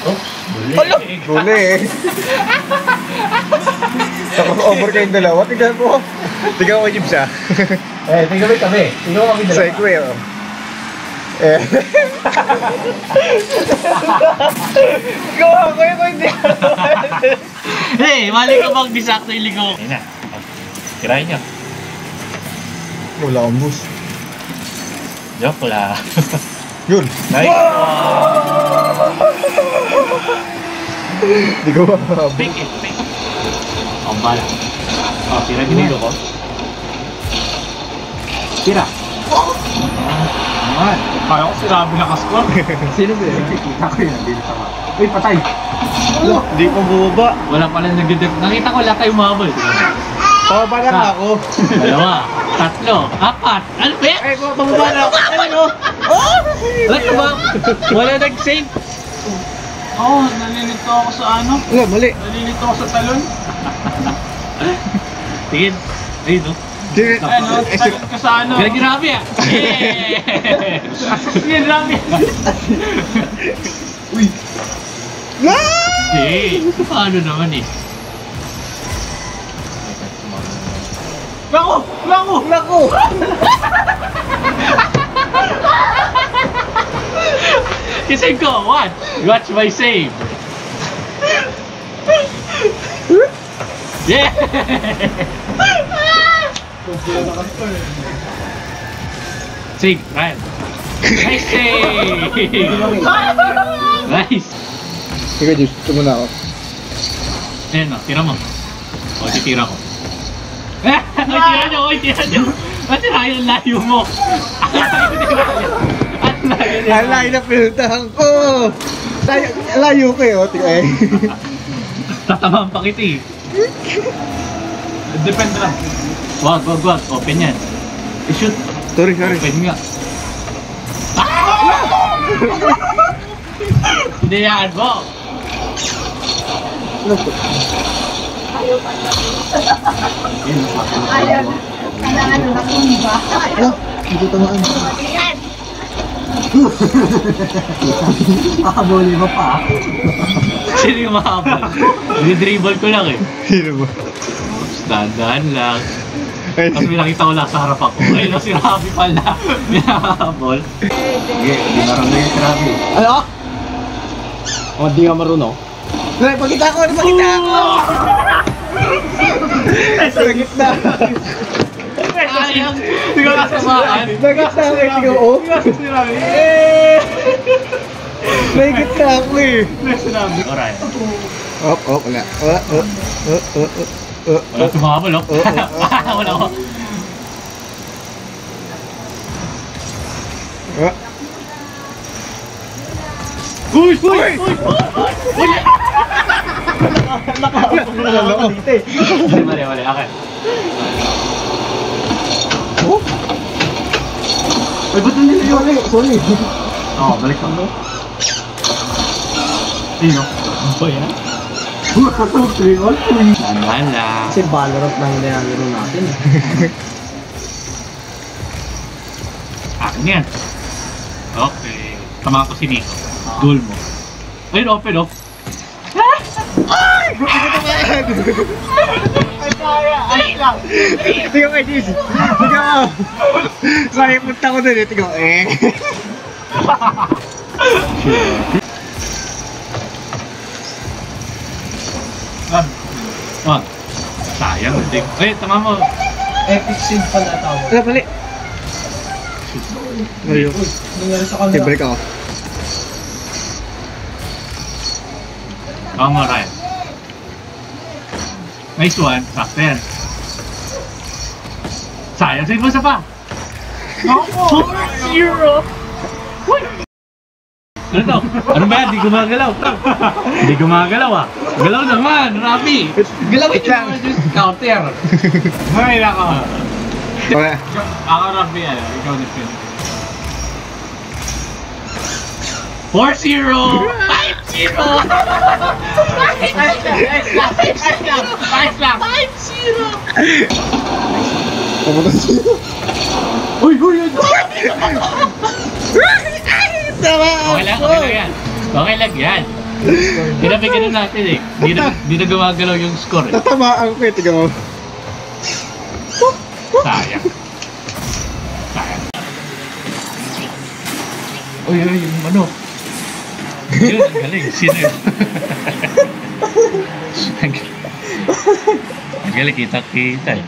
Oops, buli. Buli eh. Tapos over kayong dalawa. Tignan mo. Tignan mo yung siya. Tingnan mo kami. Tingnan mo kami dalawa. Segue oh. Gawa ko yung hindi. Mali ka bang disakto yung ligo? Ayun na. Tirahin nyo. Wala akong boost. Joke lang. Yun. Nice. Hindi ko makakabot. Pick it. Ang bala. Tira ginilo ko. Tira. Naman. Kaya ko sirabi na ka-score. Sino ba yun? Kita ko yun. Hindi na uy, patay. Hindi ko bubaba. Wala pala nag-dep. Nakita ko lahat tayo umabol. Pababa na ako. 2, 3, 4. Ano ba yan? Ay, pababa na ako. Ano? Wala ka ba? Wala nag-save. Nalilito ako sa ano? Wala, mali. Nalilito ako sa talon. Tingin. Ayun no? Tagot ka sa ano? Grabe ah! Grabe! Uy! Paano naman eh? Lako! Kisig ko, what? Watch my save. Yeah! Sig, Ryan. Nice save! Nice! Sige, Diyos. Ito muna ako. Ayan o, tira mo. O, titira ko. Tira nyo! Ba't yung layo mo? Ang layo na pinuntahan ko! Layo kayo, tingnan. Tatamaan pa kita eh. Depende lang. Wag. Open yan. I-shoot. Sorry. Open nga. Hindi yan, go! Ayaw. Kailangan na nakumba. Hindi ko tamaan. Makahaboli mo pa. Sino yung mahabol? Dribble ko lang eh. Sino ba? Dandan lang. Tapos may nakita ko lang sa harap ako. Ayun si Rabi pala. Minahabol. Sige, hindi marunong yung si Rabi. Ano? O, di nga marunong. Pakita ko! Sa gitna! Sayang! Hindi ko kasamaan. Nagkasama ikaw, oh! Si Rabi. May gitna ako eh! Si Rabi. Alright. Wala. Wala sumahabol, oh. Wala ko. Uy! Nakakapag dito eh. Mali. Okay. Oh? Ay, ba't hindi nila yun? Sorry. Balik ka mo. Sino? Ano ba yan? Dandan lang. Kasi Valorant lang nilalaro natin. Akin yan. Okay. Tama ko si Nico. Duel mo. Ayun, open off. Tingnan kay Jis. Tingnan mo. Sayang punta ko dun eh. Tingnan ko eh. Wag. Sayang. Tama mo. Epic Sid pala tawag. Wala, mali. Ayun. Nangyari sa kanila. Balik ako. Tama mo, Ryan. Nice one. Sakto yan. Sayang. Save mo isa pa. 4-0. Ano to? Ano ba yan? Di gumagalaw. Hindi gumagalaw ah. Galaw naman, Rafi. Galawin nyo naman yung counter. May nako. Okay. Ako Rafi, ikaw defend. 4-0! 5-0! 5 lang! 5-0! Pumunta siya. Uy! Tama! Okay lang yan. Okay lang yan. Pinapigyan na natin eh. Di na gumagalaw yung score eh. Tatamaan ko eh, tiga mo. Sayang. Sayang. Uy, yung ano. Yun, ang galing. Sino yun? Ang galing, kita eh.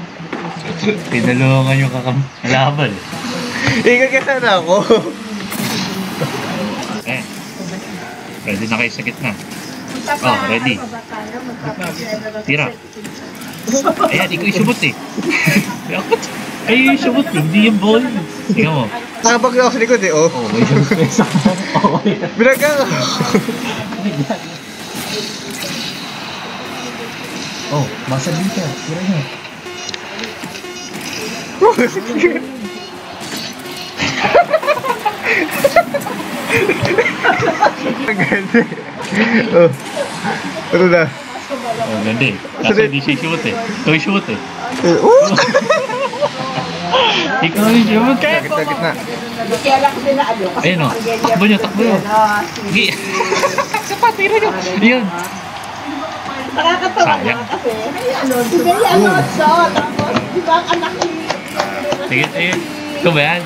Pinalungan yung kakalaban eh. Ikakita na ako. Eh, ready na kayo sa gitna. Oh, ready. Tira. Ayan, ikaw yung subot eh. Kayo yung subot eh, hindi yung ball. Tingnan mo. Nakapag ako sa likod eh, oh. Oh, may surprise ako. Oh, Binaga ka. oh, basa dito. Tira niya. Ang ganda. Oh. Ano na? Oh, ganda eh. Kaso hindi siya shoot eh. Ikaw yung shoot eh. Oh! Ikaw yung shoot. Gitna. Kaya lang kasi na ano. Ayun o. Takbo nyo, takbo nyo. Sige. Sa patira nyo. Yun. Nakakatawa Sayang. na kasi. Ano, si Bea Alonso. Tapos, di ba ang anak ni... Sige, sige. Ikaw ba yan?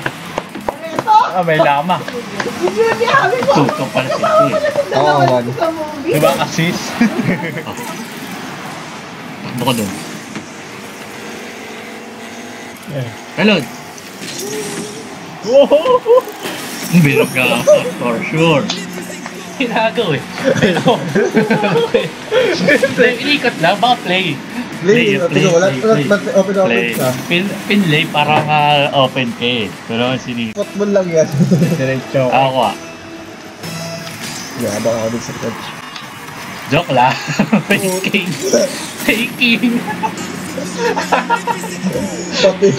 Ito? May lama. Si Judy, sabi ko. Tutok pala si Ito eh. Oo, man. Sa movie. Diba assist? Takbo ko dun. Hello. Bilog ka. For sure. Hinagaw eh. Inikot lang. Baka play. Play. Open Play. ka. Pinlay parang open ka eh. Pero sini... Football lang yan. Diretso. Ako ah. Yabang ako din sa coach. Joke lang. Faking. Faking. Pati.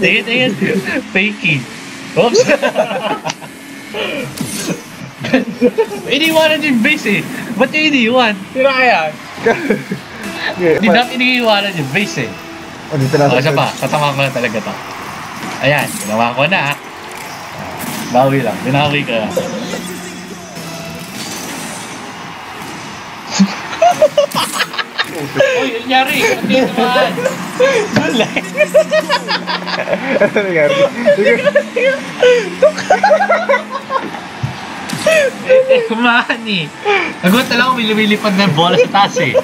Tingin. Faking. Oops. Iniwanan yung base eh. Ba't yung iniwan? Tira kaya. Hindi namin iniiwanan yung base eh. Oh, dito na O, isa pa. Tatama ko na talaga to. Ayan. Ginawa ko na. Bawi lang. Binawi ka. Uy, nangyari. Hindi naman. Dulay. Ano nangyari? Kumahan eh. Nagulat na lang ako may lumilipad na bola sa taas eh.